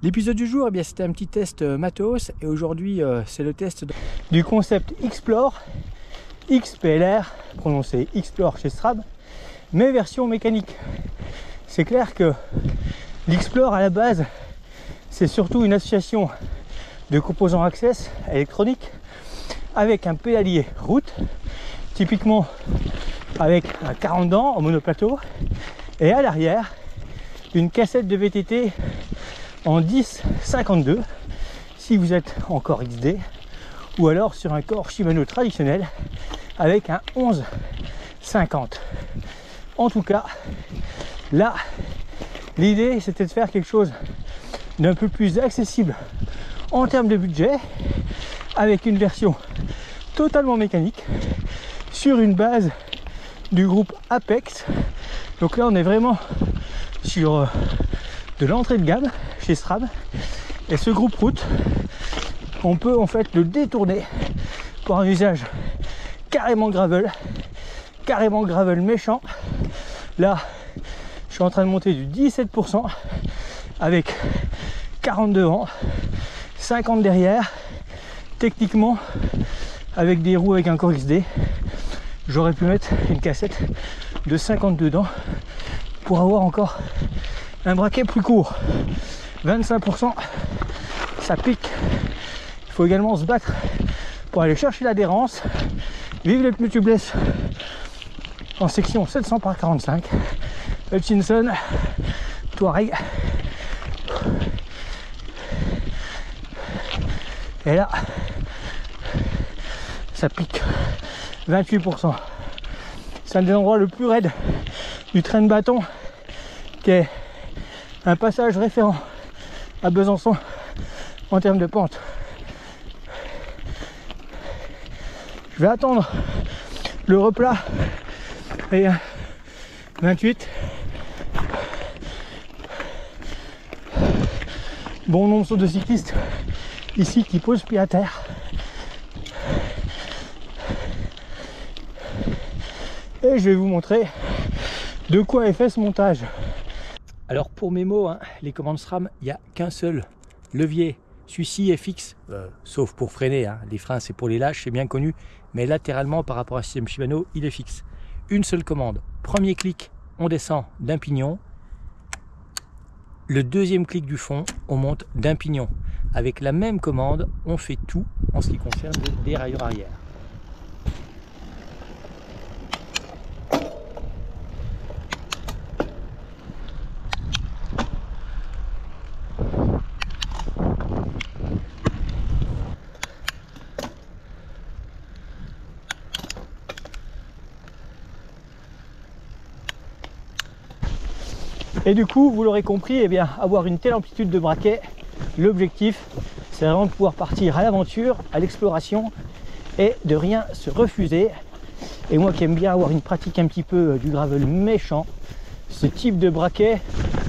L'épisode du jour, eh bien, c'était un petit test matos et aujourd'hui c'est le test du concept Explore XPLR, prononcé Explore chez Strab, mais version mécanique. C'est clair que l'Explore à la base c'est surtout une association de composants access électroniques avec un pédalier route, typiquement avec un 40 dents en monoplateau, et à l'arrière une cassette de VTT en 10-52 si vous êtes en corps XD, ou alors sur un corps Shimano traditionnel avec un 11-50. En tout cas, là, l'idée c'était de faire quelque chose d'un peu plus accessible en termes de budget, avec une version totalement mécanique sur une base du groupe Apex. Donc là on est vraiment sur de l'entrée de gamme chez Strab, et ce groupe route on peut en fait le détourner pour un usage carrément gravel méchant. Là je suis en train de monter du 17% avec 40 devant, 50 derrière. Techniquement, avec des roues avec un corps XD, j'aurais pu mettre une cassette de 52 dedans pour avoir encore un braquet plus court. 25%, ça pique. Il faut également se battre pour aller chercher l'adhérence. Vive les pneus tubeless en section 700 par 45. Hutchinson, Touareg. Et là, ça pique. 28%. C'est un des endroits le plus raide du train de bâton, qui est un passage référent à Besançon en termes de pente. Je vais attendre le replat et 28. Bon nombre de cyclistes ici qui posent pied à terre. Et je vais vous montrer de quoi est fait ce montage. Alors pour mes mots, les commandes SRAM, il n'y a qu'un seul levier. Celui-ci est fixe, sauf pour freiner. Les freins c'est pour les lâches, c'est bien connu. Mais latéralement par rapport à un système Shimano, il est fixe. Une seule commande. Premier clic, on descend d'un pignon. Le deuxième clic du fond, on monte d'un pignon. Avec la même commande, on fait tout en ce qui concerne le dérailleur arrière. Et du coup, vous l'aurez compris, eh bien, avoir une telle amplitude de braquet, l'objectif, c'est vraiment de pouvoir partir à l'aventure, à l'exploration, et de rien se refuser. Et moi qui aime bien avoir une pratique un petit peu du gravel méchant, ce type de braquet,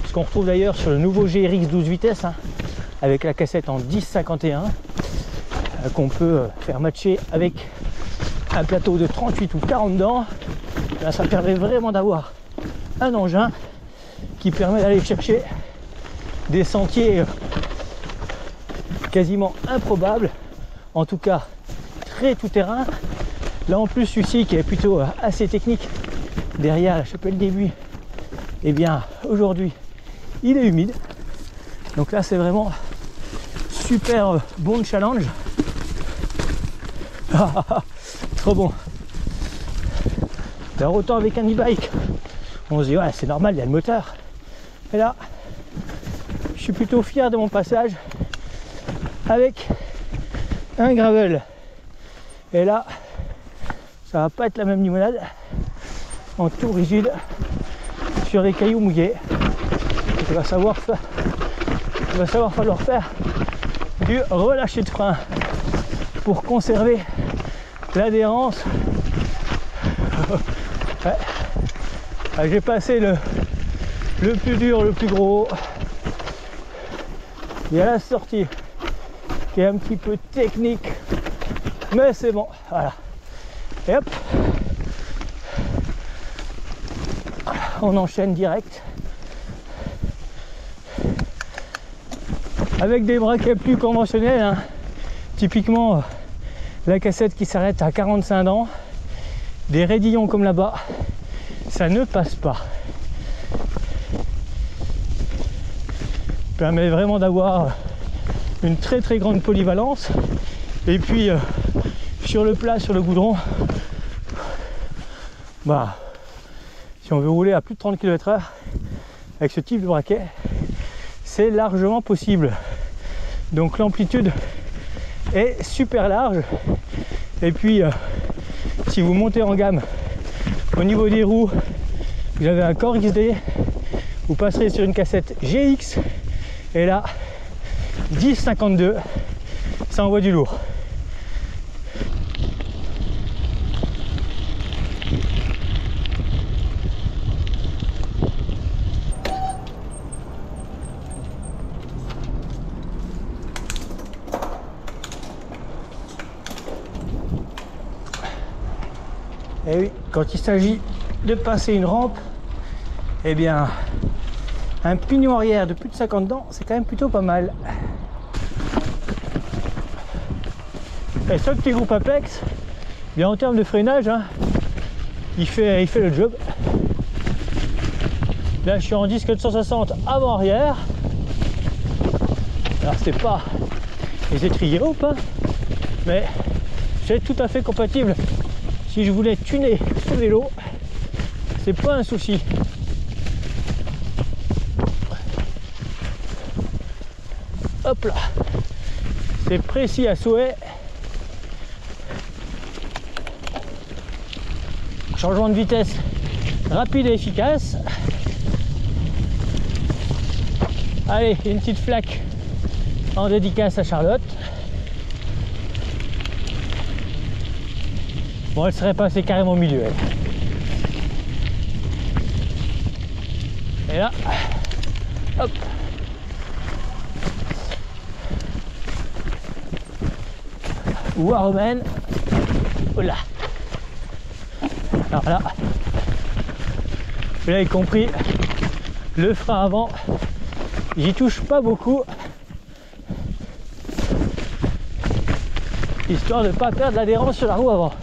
ce qu'on retrouve d'ailleurs sur le nouveau GRX 12 vitesses, avec la cassette en 10-51, qu'on peut faire matcher avec un plateau de 38 ou 40 dents, là, ça permet vraiment d'avoir un engin qui permet d'aller chercher des sentiers quasiment improbables, en tout cas très tout-terrain. Là en plus celui-ci qui est plutôt assez technique, derrière la chapelle des Buis, et bien aujourd'hui il est humide, donc là c'est vraiment super bon challenge. Trop bon. Alors autant avec un e-bike on se dit ouais c'est normal, il y a le moteur. Et là, je suis plutôt fier de mon passage avec un gravel. Et là, ça va pas être la même limonade en tout rigide sur des cailloux mouillés. Il va falloir faire du relâcher de frein pour conserver l'adhérence. Ouais. J'ai passé le plus dur, le plus gros. Il y a la sortie qui est un petit peu technique, mais c'est bon. Voilà. Et hop, on enchaîne direct. avec des braquets plus conventionnels, hein. Typiquement la cassette qui s'arrête à 45 dents, des raidillons comme là-bas, ça ne passe pas. Permet vraiment d'avoir une très grande polyvalence. Et puis sur le plat, sur le goudron, bah, si on veut rouler à plus de 30 km/h avec ce type de braquet, c'est largement possible. Donc l'amplitude est super large. Et puis si vous montez en gamme au niveau des roues, vous avez un Core XD, vous passerez sur une cassette GX et là 10-52, ça envoie du lourd. Et oui, quand il s'agit de passer une rampe, eh bien, un pignon arrière de plus de 50 dents, c'est quand même plutôt pas mal. Et ce petit groupe Apex, bien en termes de freinage, hein, il fait le job. Là, je suis en disque de 160 avant-arrière. Alors, c'est pas les étriers hauts, hein, mais c'est tout à fait compatible. Si je voulais tuner ce vélo, c'est pas un souci. Hop là, c'est précis à souhait. Changement de vitesse rapide et efficace. Allez, une petite flaque en dédicace à Charlotte. Bon, elle serait passée carrément au milieu, elle. Et là, hop. Voie romaine. Voilà. Alors là, vous l'avez compris, le frein avant, j'y touche pas beaucoup, histoire de ne pas perdre l'adhérence sur la roue avant.